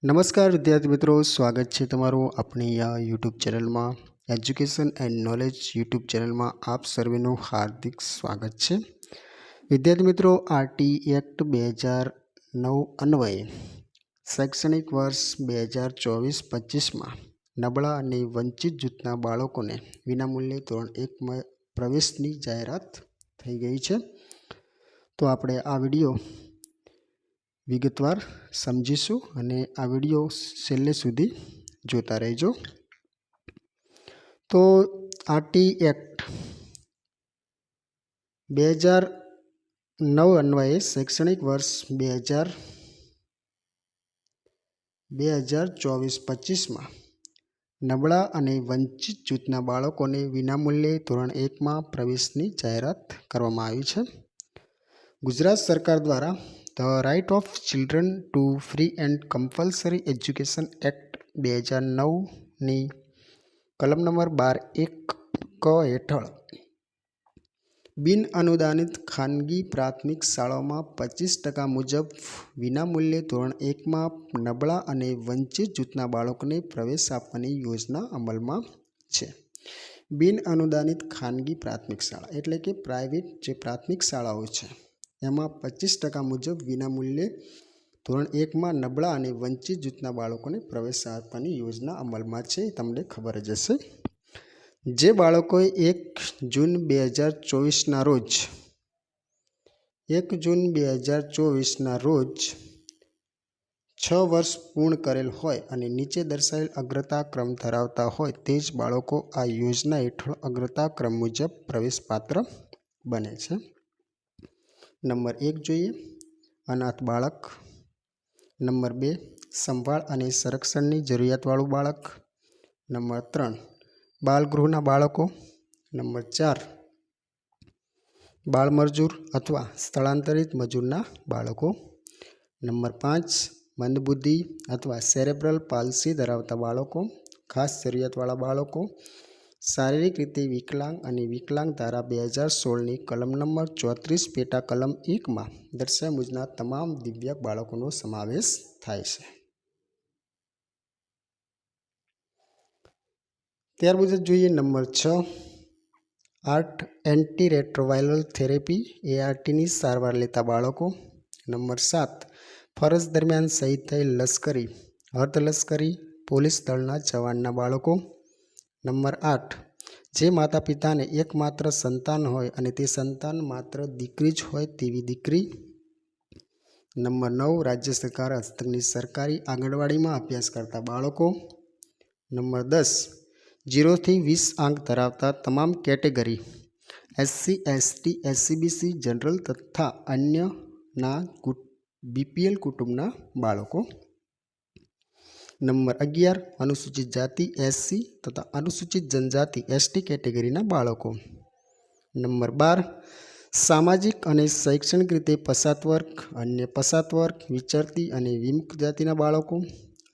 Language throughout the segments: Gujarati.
નમસ્કાર વિદ્યાર્થી મિત્રો, સ્વાગત છે તમારું આપણી આ યુટ્યુબ ચેનલમાં એજ્યુકેશન એન્ડ નોલેજ યુટ્યુબ ચેનલમાં આપ સર્વેનું હાર્દિક સ્વાગત છે. વિદ્યાર્થી મિત્રો, આરટી એક્ટ 2009 અન્વયે શૈક્ષણિક વર્ષ 2024-25માં નબળા અને વંચિત જૂથના બાળકોને વિનામૂલ્યે ધોરણ 1માં પ્રવેશની જાહેરાત થઈ ગઈ છે. તો આપણે આ વિડીયો વિગતવાર સમજીશું અને આ વિડીયો છેલ્લે સુધી જોતા રહેજો. તો આરટી એક્ટ 2009 અન્વયે શૈક્ષણિક વર્ષ 2024-25માં નબળા અને વંચિત જૂથના બાળકોને વિનામૂલ્યે ધોરણ 1માં પ્રવેશની જાહેરાત કરવામાં આવી છે. ગુજરાત સરકાર દ્વારા the right of children to free and compulsory education act 2009ની કલમ નંબર 12(1) ક હેઠળ બિન અનુદાનિત ખાનગી પ્રાથમિક શાળાઓમાં 25% મુજબ વિનામૂલ્યે ધોરણ 1માં નબળા અને વંચિત જૂથના બાળકોને પ્રવેશ આપવાની યોજના અમલમાં છે. બિન અનુદાનિત ખાનગી પ્રાથમિક શાળા એટલે કે પ્રાઇવેટ જે પ્રાથમિક શાળાઓ છે એમાં 25% મુજબ વિનામૂલ્યે ધોરણ 1માં નબળા અને વંચિત જૂથના બાળકોને પ્રવેશ આપવાની યોજના અમલમાં છે. તમને ખબર જ હશે. જે બાળકોએ 1 જૂન 2024ના રોજ 6 વર્ષ પૂર્ણ કરેલ હોય અને નીચે દર્શાવેલ અગ્રતા ક્રમ ધરાવતા હોય તે જ બાળકો આ યોજના હેઠળ અગ્રતા ક્રમ મુજબ પ્રવેશપાત્ર બને છે. નંબર 1 જોઈએ, અનાથ બાળક. નંબર 2, સંભાળ અને સંરક્ષણની જરૂરિયાતવાળું બાળક. નંબર 3, બાલગૃહના બાળકો. નંબર 4, બાળમજૂર અથવા સ્થળાંતરિત મજૂરના બાળકો. નંબર 5, મંદબુદ્ધિ અથવા સેરેબ્રલ પાલ્સી ધરાવતા બાળકો, ખાસ જરૂરિયાતવાળા બાળકો, શારીરિક રીતે વિકલાંગ અને વિકલાંગ ધારા 2016ની કલમ નંબર 34 પેટા કલમ 1માં દર્શાવ્યા મુજબના તમામ દિવ્યાંગ બાળકોનો સમાવેશ થાય છે. ત્યાર મુજબ જોઈએ નંબર 6, એન્ટીરેટ્રોવાયરલ થેરેપી ARTની સારવાર લેતા બાળકો. નંબર 7, ફરજ દરમિયાન શહીદ થયેલ લશ્કરી, અર્ધલશ્કરી, પોલીસ દળના જવાનના બાળકો. નંબર 8, જે માતા પિતાને એકમાત્ર સંતાન હોય અને તે સંતાન માત્ર દીકરી જ હોય તેવી દીકરી. નંબર 9, રાજ્ય સરકાર હસ્તકની સરકારી આંગણવાડીમાં અભ્યાસ કરતા બાળકો. નંબર 10, 0 થી 20 આંક ધરાવતા તમામ category SC, ST, SCBC, general તથા અન્યના BPL કુટુંબના બાળકો. નંબર 11, અનુસૂચિત જાતિ SC તથા અનુસૂચિત જનજાતિ ST કેટેગરીના બાળકો. નંબર 12, સામાજિક અને શૈક્ષણિક રીતે પછાત વર્ગ, અન્ય પછાત વર્ગ, વિચરતી અને વિમુક્ત જાતિના બાળકો.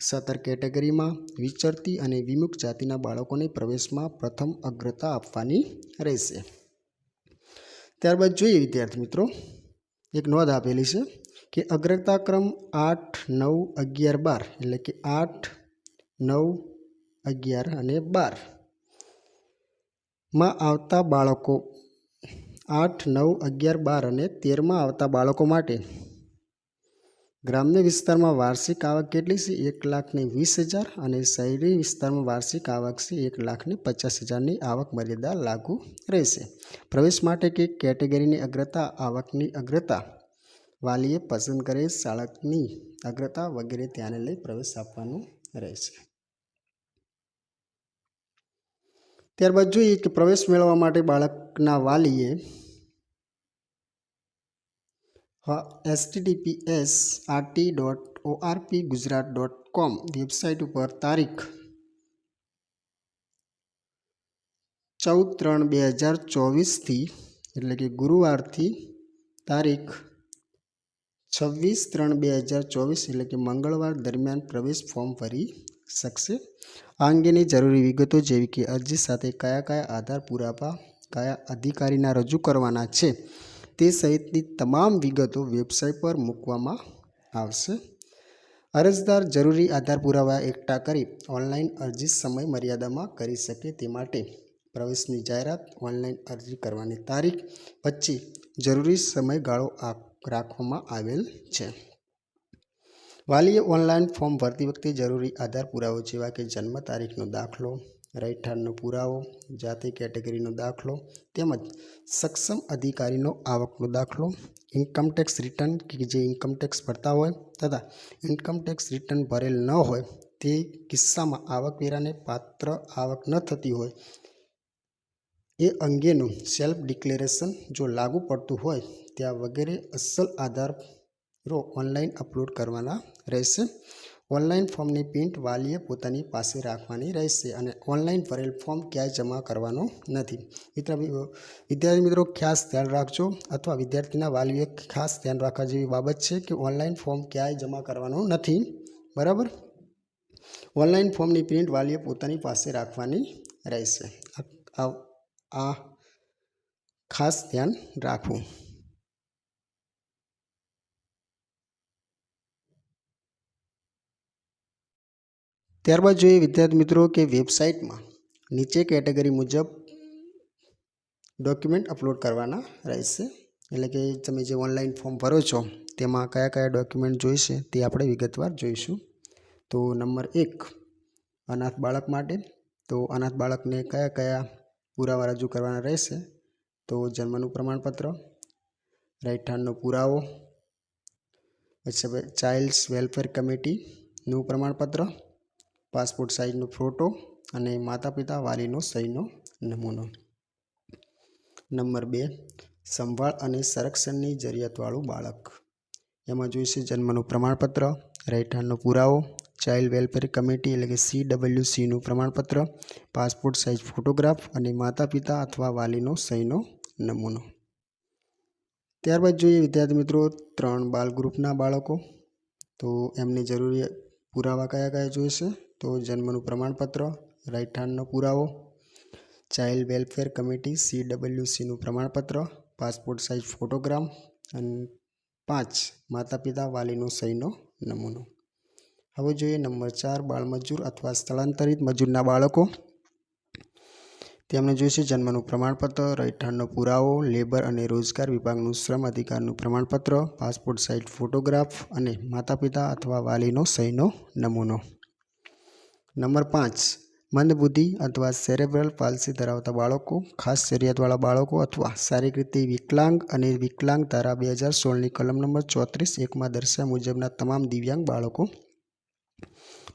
સતર કેટેગરીમાં વિચરતી અને વિમુક્ત જાતિના બાળકોને પ્રવેશમાં પ્રથમ અગ્રતા આપવાની રહેશે. ત્યારબાદ જોઈએ વિદ્યાર્થી મિત્રો, એક નોંધ આપેલી છે કે અગ્રતા ક્રમ 8, 9, 11, 12 એટલે કે 8, 9, 11 અને 12 માં આવતા બાળકો 8, 9, 11, 12 અને 13માં આવતા બાળકો માટે ગ્રામ્ય વિસ્તારમાં વાર્ષિક આવક કેટલી છે? 1,20,000 અને શહેરી વિસ્તારમાં વાર્ષિક આવક છે 1,50,000ની આવક મર્યાદા લાગુ રહેશે. પ્રવેશ માટે કે કેટેગરીની અગ્રતા, આવકની અગ્રતા, વાલીએ પસંદ કરેલ શાળાની અગ્રતા વગેરે ધ્યાને લઈ પ્રવેશ આપવાનો રહેશે. ત્યારબાદ જોઈએ કે પ્રવેશ મેળવવા માટે બાળકના વાલીએ https://rt.orpgujarat.com વેબસાઇટ ઉપર તારીખ 14/3/2024થી એટલે કે ગુરુવારથી તારીખ 26/3/2024 એટલે કે મંગળવાર દરમિયાન પ્રવેશ ફોર્મ ભરી શકશે. આ અંગેની જરૂરી વિગતો જેવી કે અરજી સાથે કયા આધાર પુરાવા કયા અધિકારીના રજૂ કરવાના છે તે સહિતની તમામ વિગતો વેબસાઇટ પર મૂકવામાં આવશે. અરજદાર જરૂરી આધાર પુરાવા એકઠા કરી ઓનલાઈન અરજી સમય મર્યાદામાં કરી શકે તે માટે પ્રવેશની જાહેરાત ઓનલાઈન અરજી કરવાની તારીખ પછી જરૂરી સમયગાળો રાખવામાં આવેલ છે. વાલીએ ઓનલાઈન ફોર્મ ભરતી વખતે જરૂરી આધાર પુરાવો જેવા કે જન્મ તારીખનો દાખલો, રહેઠાણનો પુરાવો, જાતિ કેટેગરીનો દાખલો તેમજ સક્ષમ અધિકારીનો આવકનો દાખલો, ઇન્કમટેક્સ રિટર્ન કે જે ઇન્કમટેક્સ ભરતા હોય તથા ઇન્કમટેક્સ રિટર્ન ભરેલ ન હોય તે કિસ્સામાં આવકવેરાને પાત્ર આવક ન થતી હોય એ અંગેનું સેલ્ફ ડિક્લેરેશન જો લાગુ પડતું હોય ત્યાં વગેરે અસલ આધારો ઓનલાઈન અપલોડ કરવાના રહેશે. ઓનલાઈન ફોર્મની પ્રિન્ટ વાલીએ પોતાની પાસે રાખવાની રહેશે અને ઓનલાઈન ભરેલ ફોર્મ ક્યાંય જમા કરવાનો નથી. વિદ્યાર્થી મિત્રો ખાસ ધ્યાન રાખજો અથવા વિદ્યાર્થીના વાલીઓએ ખાસ ધ્યાન રાખવા જેવી બાબત છે કે ઓનલાઈન ફોર્મ ક્યાંય જમા કરવાનું નથી. બરાબર, ઓનલાઈન ફોર્મની પ્રિન્ટ વાલીએ પોતાની પાસે રાખવાની રહેશે. આ ખાસ ધ્યાન રાખવું. ત્યારબાદ જોઈએ વિદ્યાર્થી મિત્રો કે વેબસાઇટમાં નીચે કેટેગરી મુજબ ડોક્યુમેન્ટ અપલોડ કરવાના રહેશે. એટલે કે તમે જે ઓનલાઈન ફોર્મ ભરો છો તેમાં કયા કયા ડોક્યુમેન્ટ જોઈશે તે આપણે વિગતવાર જોઈશું. તો નંબર 1, અનાથ બાળક માટે. તો અનાથ બાળકને કયા કયા પુરાવા રજૂ કરવાના રહેશે? તો જન્મનું પ્રમાણપત્ર, રહેઠાણનો પુરાવો, પછી ચાઇલ્ડ વેલફેર કમિટીનું પ્રમાણપત્ર, પાસપોર્ટ સાઇઝનો ફોટો અને માતા પિતા વાલીનો સહીનો નમૂનો. નંબર 2, સંભાળ અને સંરક્ષણની જરૂરિયાતવાળું બાળક. એમાં જોઈશે જન્મનું પ્રમાણપત્ર, રહેઠાણનો પુરાવો, ચાઇલ્ડ વેલફેર કમિટી એટલે કે CWCનું પ્રમાણપત્ર, પાસપોર્ટ સાઇઝ ફોટોગ્રાફ અને માતા પિતા અથવા વાલીનો સહીનો નમૂનો. ત્યારબાદ જોઈએ વિદ્યાર્થી મિત્રો 3 બાલ ગ્રુપના બાળકો. તો એમને જરૂરી પુરાવા કયા કયા જોઈશે? તો જન્મનું પ્રમાણપત્ર, રહેઠાણનો પુરાવો, ચાઇલ્ડ વેલફેર કમિટી CWCનું પ્રમાણપત્ર, પાસપોર્ટ સાઇઝ ફોટોગ્રાફ અને 5 માતા પિતા વાલીનો સહીનો નમૂનો. હવે જોઈએ નંબર 4, બાળમજૂર અથવા સ્થળાંતરિત મજૂરના બાળકો. તેમને જોઈશે જન્મનું પ્રમાણપત્ર, રહેઠાણનો પુરાવો, લેબર અને રોજગાર વિભાગનું શ્રમ અધિકારનું પ્રમાણપત્ર, પાસપોર્ટ સાઇઝ ફોટોગ્રાફ અને માતા પિતા અથવા વાલીનો સહીનો નમૂનો. નંબર 5, મંદબુદ્ધિ અથવા સેરેબ્રલ પાલ્સી ધરાવતા બાળકો, ખાસ જરૂરિયાતવાળા બાળકો અથવા શારીરિક રીતે વિકલાંગ અને વિકલાંગ ધારા 2016ની કલમ નંબર 34(1) દર્શાવ્યા મુજબના તમામ દિવ્યાંગ બાળકો.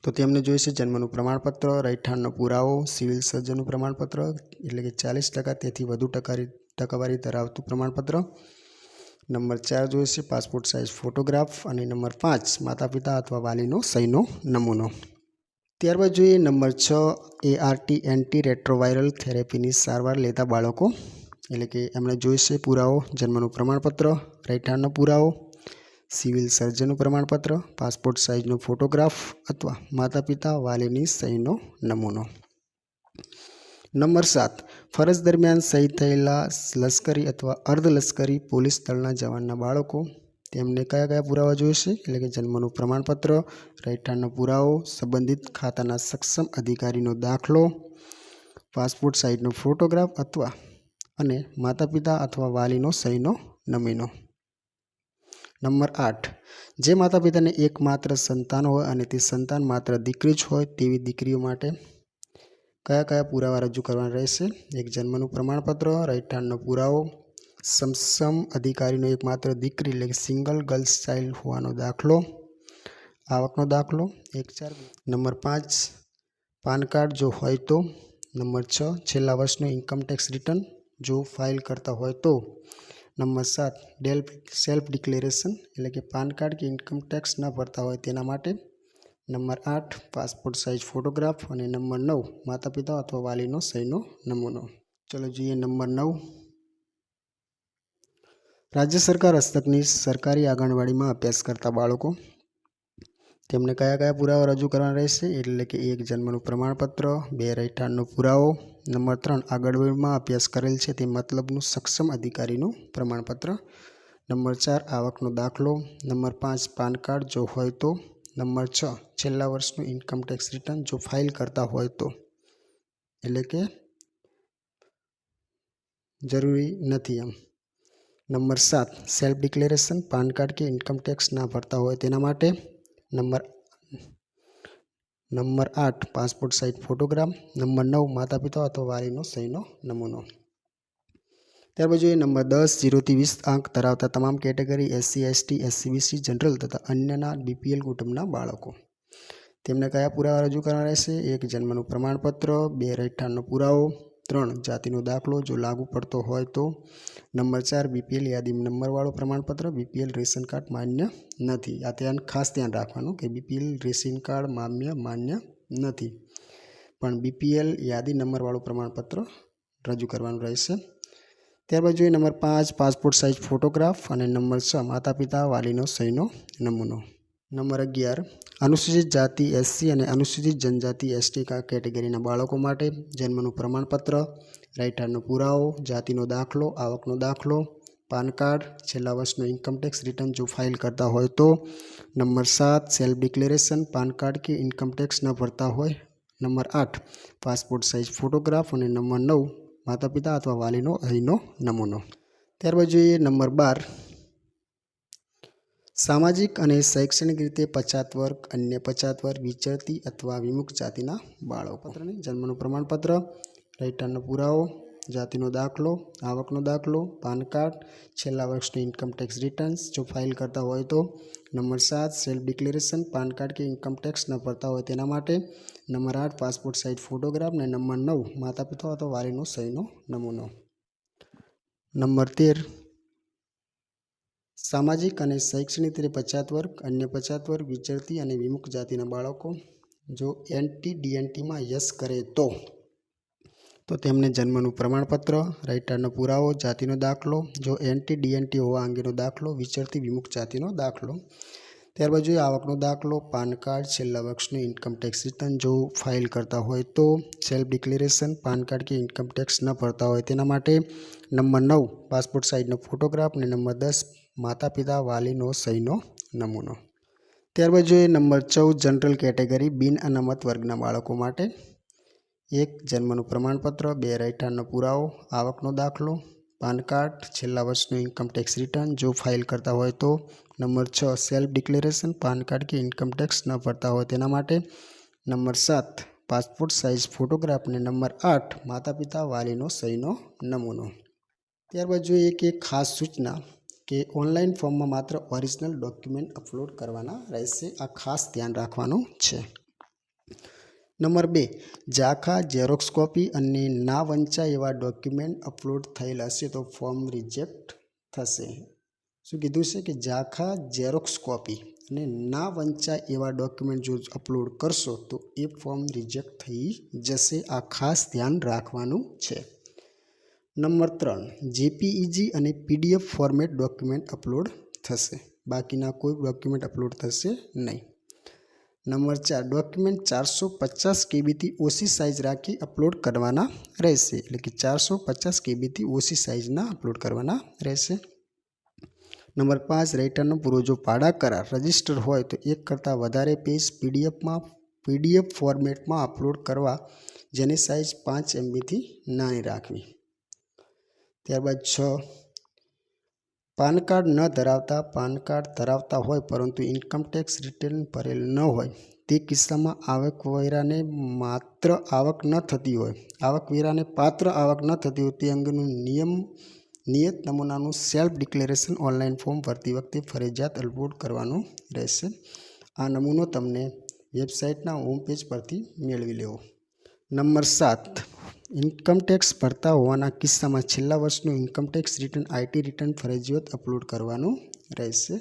તો તેમને જોઈશે જન્મનું પ્રમાણપત્ર, રહેઠાણનો પુરાવો, સિવિલ સર્જનનું પ્રમાણપત્ર એટલે કે 40% તેથી વધુ ટકાવારી ધરાવતું પ્રમાણપત્ર. નંબર 4 જોઈશે પાસપોર્ટ સાઇઝ ફોટોગ્રાફ અને નંબર 5 માતા પિતા અથવા વાલીનો સહીનો નમૂનો. ત્યારબાદ જોઈએ નંબર 6, ART એન્ટી રેટ્રોવાયરલ થેરેપીની સારવાર લેતા બાળકો. એટલે કે એમને જોઈશે પુરાવો, જન્મનું પ્રમાણપત્ર, રહેઠાણનો પુરાવો, સિવિલ સર્જનનું પ્રમાણપત્ર, પાસપોર્ટ સાઇઝનો ફોટોગ્રાફ અથવા માતા પિતા વાલીની સહીનો નમૂનો. નંબર 7, ફરજ દરમિયાન શહીદ થયેલા લશ્કરી અથવા અર્ધલશ્કરી પોલીસ દળના જવાનના બાળકો. તેમને કયા કયા પુરાવા જોઈશે? એટલે કે જન્મનું પ્રમાણપત્ર, રહેઠાણનો પુરાવો, સંબંધિત ખાતાના સક્ષમ અધિકારીનો દાખલો, પાસપોર્ટ સાઇઝનો ફોટોગ્રાફ અને માતા પિતા અથવા વાલીનો સહીનો નમૂનો. નંબર 8, જે માતા પિતાને એકમાત્ર સંતાન હોય અને તે સંતાન માત્ર દીકરી જ હોય તેવી દીકરીઓ માટે કયા કયા પુરાવા રજૂ કરવાના રહેશે? એક જન્મનું પ્રમાણપત્ર, રહેઠાણનો પુરાવો, સક્ષમ અધિકારીનો એકમાત્ર દીકરી એટલે કે સિંગલ ગર્લ્સ ચાઇલ્ડ હોવાનો દાખલો, આવકનો દાખલો 1-4. નંબર 5, પાન કાર્ડ જો હોય તો. નંબર 6, છેલ્લા વર્ષનું ઇન્કમટેક્સ રિટર્ન જો ફાઇલ કરતા હોય તો. નંબર 7, સેલ્ફ ડિક્લેરેશન એટલે કે પાન કાર્ડ કે ઇન્કમટેક્સ ન ભરતા હોય તેના માટે. નંબર 8, પાસપોર્ટ સાઇઝ ફોટોગ્રાફ અને નંબર 9, માતા પિતા અથવા વાલીનો સહીનો નમૂનો. ચલો જોઈએ નંબર 9, રાજ્ય સરકાર હસ્તકની સરકારી આંગણવાડીમાં અભ્યાસ કરતા બાળકો. તેમને કયા કયા પુરાવા રજૂ કરવાના રહેશે? એટલે કે 1 જન્મનું પ્રમાણપત્ર, 2 રહેઠાણનો પુરાવો, નંબર 3 આંગણવાડીમાં અભ્યાસ કરેલ છે તે મતલબનું સક્ષમ અધિકારીનું પ્રમાણપત્ર, નંબર 4 આવકનો દાખલો, નંબર 5 પાન કાર્ડ જો હોય તો, નંબર 6 છેલ્લા વર્ષનું ઇન્કમ ટેક્સ રિટર્ન જો ફાઇલ કરતા હોય તો, એટલે કે જરૂરી નથી એમ. Number 7 self declaration PAN card કે ઇન્કમ ટેક્સ ના ભરતા હોય તેના માટે. Number 8 passport size photograph. Number 9 માતા પિતા અથવા વાલીનો સહીનો નમૂનો. ત્યારબાદ જોઈએ નંબર 10 0 થી 20 અંક ધરાવતા તમામ category SC ST SC BC general તથા અન્યના BPL કુટુંબના બાળકો. તેમને કયા પુરાવા રજૂ કરવા રહેશે? 1 જન્મનું પ્રમાણપત્ર, 2 રહેઠાણનો પુરાવો, 3 જાતિનો દાખલો જો લાગુ પડતો હોય તો. નંબર 4 BPL યાદી નંબરવાળું પ્રમાણપત્ર, BPL રેશન કાર્ડ માન્ય નથી. આ ખાસ ધ્યાન રાખવાનું કે BPL રેશન કાર્ડ માન્ય નથી, પણ BPL યાદી નંબરવાળું પ્રમાણપત્ર રજૂ કરવાનું રહેશે. ત્યારબાદ જોઈએ નંબર 5 પાસપોર્ટ સાઇઝ ફોટોગ્રાફ અને નંબર 6 માતા પિતા વાલીનો સહીનો નમૂનો. નંબર 11 અનુસૂચિત જાતિ SC અને અનુસૂચિત જનજાતિ ST કેટેગરીના બાળકો માટે જન્મનું પ્રમાણપત્ર, રહેઠાણનો પુરાવો, જાતિનો દાખલો, આવકનો દાખલો, પાન કાર્ડ, છેલ્લા વર્ષનું ઇન્કમ ટેક્સ રિટર્ન જો ફાઇલ કરતા હોય તો. Number 7 self declaration PAN card કે ઇન્કમ ટેક્સ ન ભરતા હોય. નંબર 8 પાસપોર્ટ સાઇઝ ફોટોગ્રાફ અને નંબર 9 માતા પિતા અથવા વાલીનો અહીંનો નમૂનો. ત્યારબાદ જોઈએ નંબર 12 સામાજિક અને શૈક્ષણિક રીતે પછાત વર્ગ, અન્ય પછાત વર્ગ, વિચરતી અથવા વિમુક્ત જાતિના બાળકો. જન્મનું પ્રમાણપત્ર, રહેઠાણનો પુરાવો, જાતિનો દાખલો, આવકનો દાખલો, પાન કાર્ડ, છેલ્લા વર્ષનું ઇન્કમ ટેક્સ રિટર્ન્સ જો ફાઇલ કરતા હોય તો. Number 7 self declaration PAN card કે ઇન્કમ ટેક્સ ન ભરતા હોય તેના માટે. નંબર 8 પાસપોર્ટ સાઇઝ ફોટોગ્રાફ અને નંબર 9 માતા પિતા અથવા વાલીનો સહીનો નમૂનો. નંબર 13 સામાજિક અને શૈક્ષણિક રીતે પછાત વર્ગ, અન્ય પછાત વર્ગ, વિચરતી અને વિમુક્ત જાતિના બાળકો જો NT-DNTમાં યસ કરે તો તેમને જન્મનું પ્રમાણપત્ર, રહેઠાણનો પુરાવો, જાતિનો દાખલો, જો NT-DNT હોવા અંગેનો દાખલો, વિચરતી વિમુક્ત જાતિનો દાખલો. ત્યારબાદ જોઈએ આવકનો દાખલો, પાન કાર્ડ, છેલ્લા વર્ષનું ઇન્કમ ટેક્સ રિટર્ન જો ફાઇલ કરતા હોય તો. સેલ્ફ ડિક્લેરેશન પાન કાર્ડ કે ઇન્કમ ટેક્સ ન ભરતા હોય તેના માટે. નંબર 9 પાસપોર્ટ સાઇઝનો ફોટોગ્રાફ અને નંબર 10 માતા પિતા વાલીનો સહીનો નમૂનો. ત્યારબાદ જોઈએ નંબર 14 જનરલ કેટેગરી બિન અનામત વર્ગના બાળકો માટે. 1 જન્મનું પ્રમાણપત્ર, 2 રહેઠાણનો પુરાવો, આવકનો દાખલો, પાન કાર્ડ, છેલ્લા વર્ષનું ઇન્કમ ટેક્સ રિટર્ન જો ફાઇલ કરતા હોય તો. Number 6 self declaration PAN card કે ઇન્કમ ટેક્સ ન ભરતા હોય તેના માટે. નંબર 7 પાસપોર્ટ સાઇઝ ફોટોગ્રાફ અને નંબર 8 માતા પિતા વાલીનો સહીનો નમૂનો. ત્યારબાદ જોઈએ એક ખાસ સૂચના કે ઓનલાઈન ફોર્મમાં માત્ર ઓરિજિનલ ડોક્યુમેન્ટ અપલોડ કરવાના રહેશે. આ ખાસ ધ્યાન રાખવાનું છે. નંબર 2 ઝાંખા, ઝેરોક્સ કોપી અને ના વંચાય એવા ડોક્યુમેન્ટ અપલોડ થયેલ હશે તો ફોર્મ રિજેક્ટ થશે. શું કીધું છે કે ઝાંખા, ઝેરોક્સ કોપી અને ના વંચાય એવા ડોક્યુમેન્ટ જો અપલોડ કરશો તો એ ફોર્મ રિજેક્ટ થઈ જશે. આ ખાસ ધ્યાન રાખવાનું છે. નંબર 3 JPEG અને PDF ફોર્મેટ ડોક્યુમેન્ટ અપલોડ થશે, બાકીના કોઈ ડોક્યુમેન્ટ અપલોડ થશે નહીં. નંબર 4 ડોક્યુમેન્ટ 450 KBથી ઓછી સાઇઝ રાખી અપલોડ કરવાના રહેશે, એટલે કે 450 KBથી ઓછી સાઇઝના અપલોડ કરવાના રહેશે. નંબર 5 રહેઠાણનો પુરાવો જો ભાડા કરાર રજિસ્ટર હોય તો એક કરતાં વધારે પેજ PDF ફોર્મેટમાં અપલોડ કરવા, જેની સાઇઝ 5 MBથી નાની રાખવી. ત્યારબાદ 6 પાન કાર્ડ ન ધરાવતા, પાન કાર્ડ ધરાવતા હોય પરંતુ ઇન્કમ ટેક્સ રિટર્ન ભરેલ ન હોય તે કિસ્સામાં આવકવેરાને પાત્ર આવક ન થતી હોય તે અંગેનું નિયત નમૂનાનું સેલ્ફ ડિક્લેરેશન ઓનલાઈન ફોર્મ ભરતી વખતે ફરજિયાત અપલોડ કરવાનું રહેશે. આ નમૂનો તમને વેબસાઇટના હોમ પેજ પરથી મેળવી લેવો. નંબર 7 ઇન્કમ ટેક્સ ભરતા હોવાના કિસ્સામાં છેલ્લા વર્ષનું income tax return IT return ફરજિયાત અપલોડ કરવાનું રહેશે.